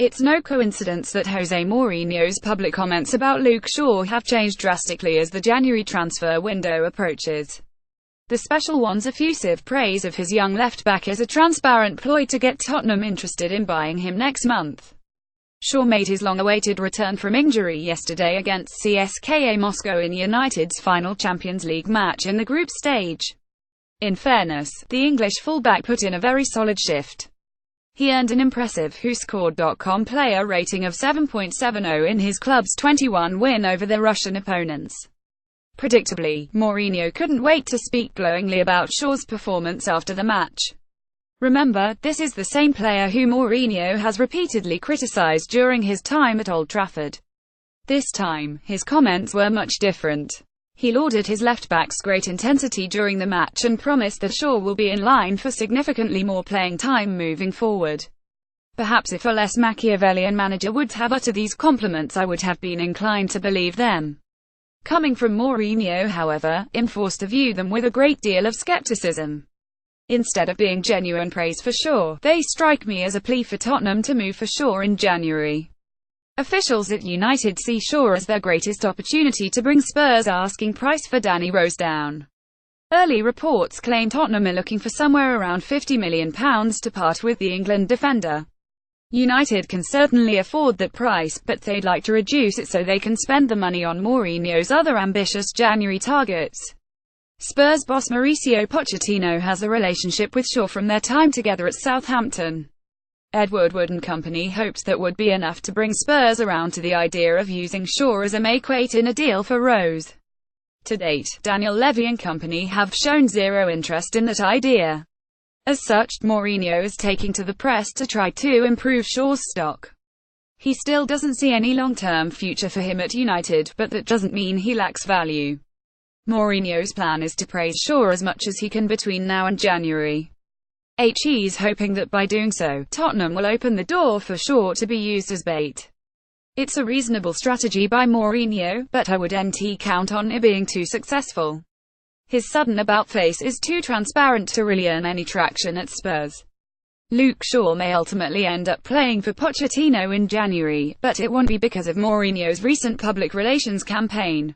It's no coincidence that Jose Mourinho's public comments about Luke Shaw have changed drastically as the January transfer window approaches. The Special One's effusive praise of his young left-back is a transparent ploy to get Tottenham interested in buying him next month. Shaw made his long-awaited return from injury yesterday against CSKA Moscow in United's final Champions League match in the group stage. In fairness, the English fullback put in a very solid shift. He earned an impressive WhoScored.com player rating of 7.70 in his club's 21 win over their Russian opponents. Predictably, Mourinho couldn't wait to speak glowingly about Shaw's performance after the match. Remember, this is the same player who Mourinho has repeatedly criticised during his time at Old Trafford. This time, his comments were much different. He lauded his left-back's great intensity during the match and promised that Shaw will be in line for significantly more playing time moving forward. Perhaps if a less Machiavellian manager would have uttered these compliments, I would have been inclined to believe them. Coming from Mourinho, however, enforced to view them with a great deal of skepticism. Instead of being genuine praise for Shaw, they strike me as a plea for Tottenham to move for Shaw in January. Officials at United see Shaw as their greatest opportunity to bring Spurs' asking price for Danny Rose down. Early reports claim Tottenham are looking for somewhere around £50 million to part with the England defender. United can certainly afford that price, but they'd like to reduce it so they can spend the money on Mourinho's other ambitious January targets. Spurs boss Mauricio Pochettino has a relationship with Shaw from their time together at Southampton. Ed Woodward & Company hoped that would be enough to bring Spurs around to the idea of using Shaw as a make-weight in a deal for Rose. To date, Daniel Levy & Company have shown zero interest in that idea. As such, Mourinho is taking to the press to try to improve Shaw's stock. He still doesn't see any long-term future for him at United, but that doesn't mean he lacks value. Mourinho's plan is to praise Shaw as much as he can between now and January. He's hoping that by doing so, Tottenham will open the door for Shaw to be used as bait. It's a reasonable strategy by Mourinho, but I wouldn't count on it being too successful. His sudden about-face is too transparent to really earn any traction at Spurs. Luke Shaw may ultimately end up playing for Pochettino in January, but it won't be because of Mourinho's recent public relations campaign.